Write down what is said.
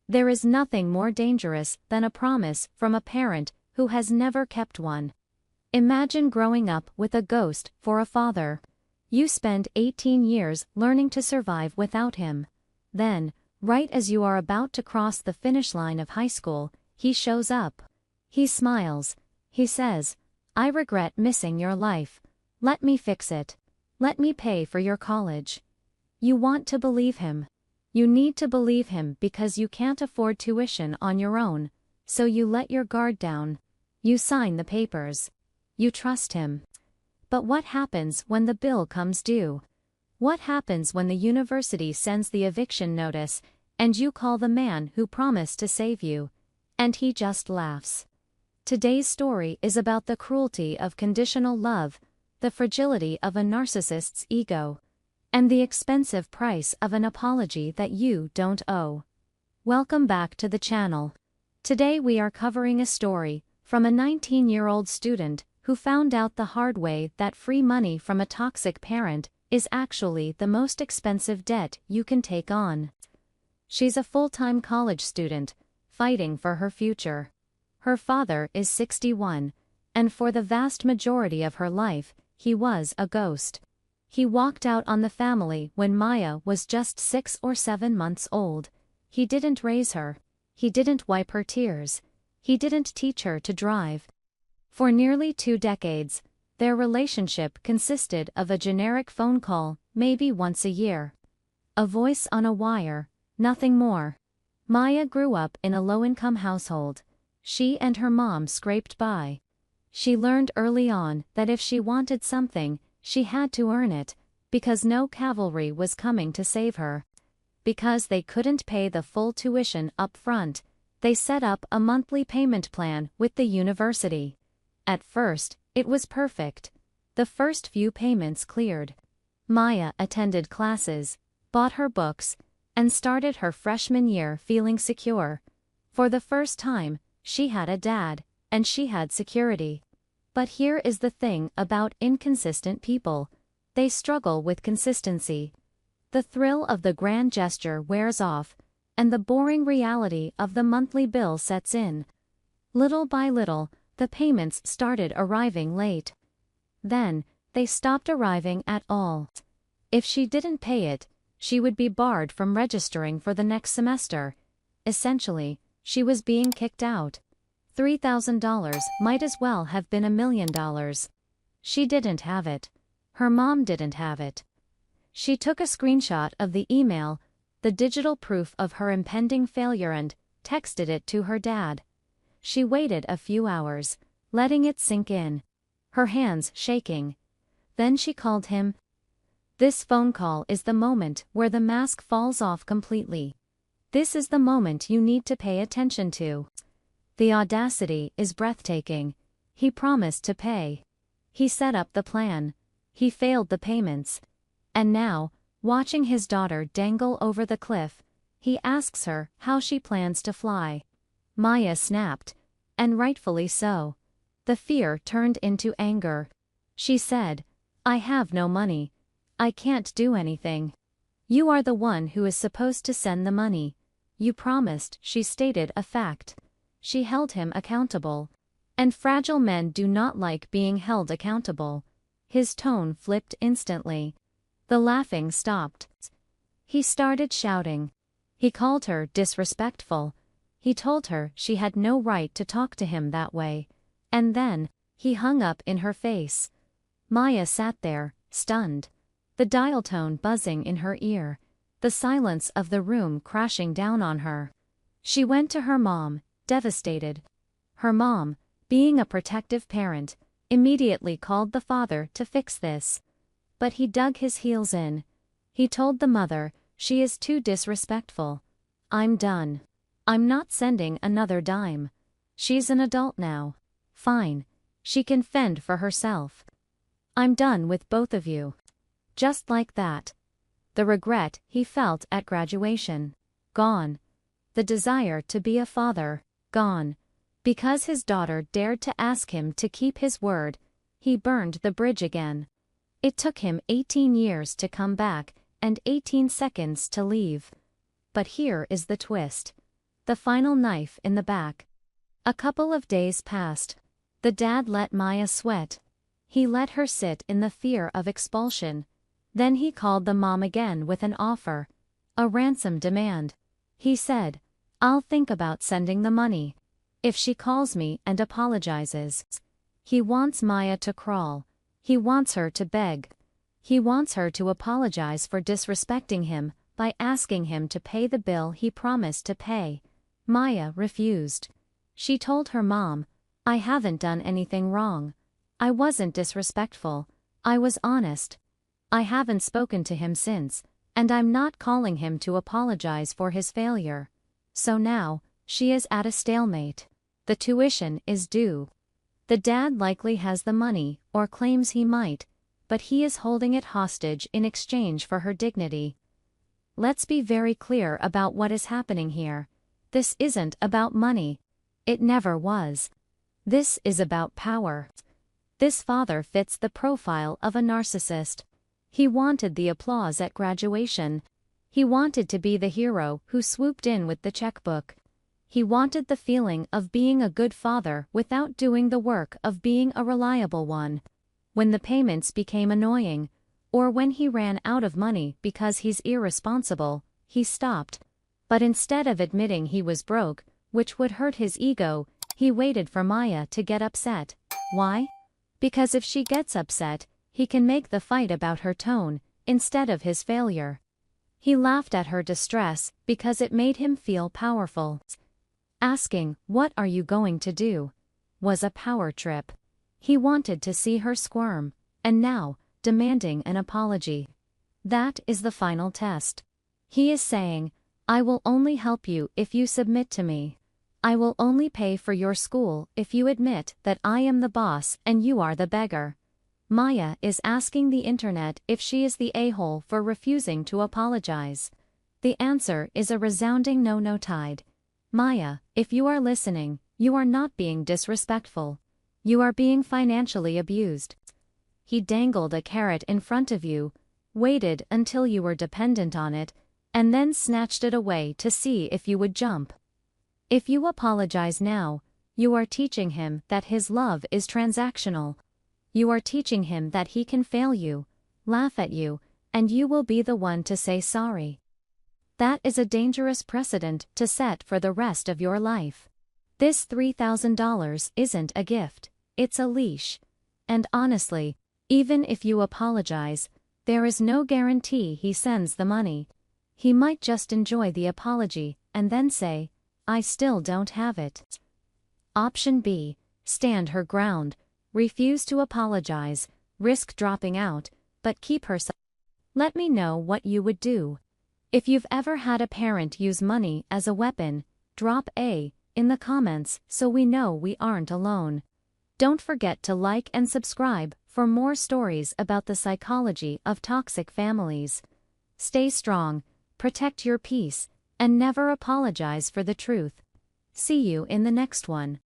There is nothing more dangerous than a promise from a parent who has never kept one. Imagine growing up with a ghost for a father. You spend 18 years learning to survive without him. Then, right as you are about to cross the finish line of high school, he shows up. He smiles. He says, "I regret missing your life. Let me fix it. Let me pay for your college." You want to believe him. You need to believe him because you can't afford tuition on your own, so you let your guard down. You sign the papers. You trust him. But what happens when the bill comes due? What happens when the university sends the eviction notice, and you call the man who promised to save you, and he just laughs? Today's story is about the cruelty of conditional love, the fragility of a narcissist's ego, and the expensive price of an apology that you don't owe. Welcome back to the channel. Today we are covering a story from a 19-year-old student who found out the hard way that free money from a toxic parent is actually the most expensive debt you can take on. She's a full-time college student, fighting for her future. Her father is 61, and for the vast majority of her life, he was a ghost. He walked out on the family when Maya was just 6 or 7 months old. He didn't raise her. He didn't wipe her tears. He didn't teach her to drive. For nearly 2 decades, their relationship consisted of a generic phone call, maybe once a year. A voice on a wire, nothing more. Maya grew up in a low-income household. She and her mom scraped by. She learned early on that if she wanted something, she had to earn it, because no cavalry was coming to save her. Because they couldn't pay the full tuition up front, they set up a monthly payment plan with the university. At first, it was perfect. The first few payments cleared. Maya attended classes, bought her books, and started her freshman year feeling secure. For the first time, she had a dad, and she had security. But here is the thing about inconsistent people. They struggle with consistency. The thrill of the grand gesture wears off, and the boring reality of the monthly bill sets in. Little by little, the payments started arriving late. Then, they stopped arriving at all. If she didn't pay it, she would be barred from registering for the next semester. Essentially, she was being kicked out. $3,000 might as well have been $1 million. She didn't have it. Her mom didn't have it. She took a screenshot of the email, the digital proof of her impending failure, and texted it to her dad. She waited a few hours, letting it sink in, her hands shaking. Then she called him. This phone call is the moment where the mask falls off completely. This is the moment you need to pay attention to. The audacity is breathtaking. He promised to pay. He set up the plan. He failed the payments. And now, watching his daughter dangle over the cliff, he asks her how she plans to fly. Maya snapped, and rightfully so. The fear turned into anger. She said, "I have no money. I can't do anything. You are the one who is supposed to send the money. You promised." She stated a fact. She held him accountable. And fragile men do not like being held accountable. His tone flipped instantly. The laughing stopped. He started shouting. He called her disrespectful. He told her she had no right to talk to him that way. And then, he hung up in her face. Maya sat there, stunned. The dial tone buzzing in her ear. The silence of the room crashing down on her. She went to her mom, devastated. Her mom, being a protective parent, immediately called the father to fix this. But he dug his heels in. He told the mother, "She is too disrespectful. I'm done. I'm not sending another dime. She's an adult now. Fine. She can fend for herself. I'm done with both of you." Just like that. The regret he felt at graduation. Gone. The desire to be a father. Gone. Because his daughter dared to ask him to keep his word, he burned the bridge again. It took him 18 years to come back, and 18 seconds to leave. But here is the twist. The final knife in the back. A couple of days passed. The dad let Maya sweat. He let her sit in the fear of expulsion. Then he called the mom again with an offer. A ransom demand. He said, "I'll think about sending the money. If she calls me and apologizes." He wants Maya to crawl. He wants her to beg. He wants her to apologize for disrespecting him by asking him to pay the bill he promised to pay. Maya refused. She told her mom, "I haven't done anything wrong. I wasn't disrespectful. I was honest. I haven't spoken to him since, and I'm not calling him to apologize for his failure." So now, she is at a stalemate. The tuition is due. The dad likely has the money, or claims he might, but he is holding it hostage in exchange for her dignity. Let's be very clear about what is happening here. This isn't about money. It never was. This is about power. This father fits the profile of a narcissist. He wanted the applause at graduation. He wanted to be the hero who swooped in with the checkbook. He wanted the feeling of being a good father without doing the work of being a reliable one. When the payments became annoying, or when he ran out of money because he's irresponsible, he stopped. But instead of admitting he was broke, which would hurt his ego, he waited for Maya to get upset. Why? Because if she gets upset, he can make the fight about her tone, instead of his failure. He laughed at her distress because it made him feel powerful. Asking, "What are you going to do?" was a power trip. He wanted to see her squirm, and now, demanding an apology. That is the final test. He is saying, "I will only help you if you submit to me. I will only pay for your school if you admit that I am the boss and you are the beggar." Maya is asking the internet if she is the a-hole for refusing to apologize. The answer is a resounding no tide. Maya, if you are listening, you are not being disrespectful. You are being financially abused. He dangled a carrot in front of you, waited until you were dependent on it, and then snatched it away to see if you would jump. If you apologize now, you are teaching him that his love is transactional. You are teaching him that he can fail you, laugh at you, and you will be the one to say sorry. That is a dangerous precedent to set for the rest of your life. This $3,000 isn't a gift, it's a leash. And honestly, even if you apologize, there is no guarantee he sends the money. He might just enjoy the apology and then say, "I still don't have it." Option B, stand her ground, refuse to apologize, risk dropping out, but keep her silent. Let me know what you would do. If you've ever had a parent use money as a weapon, drop A in the comments so we know we aren't alone. Don't forget to like and subscribe for more stories about the psychology of toxic families. Stay strong, protect your peace, and never apologize for the truth. See you in the next one.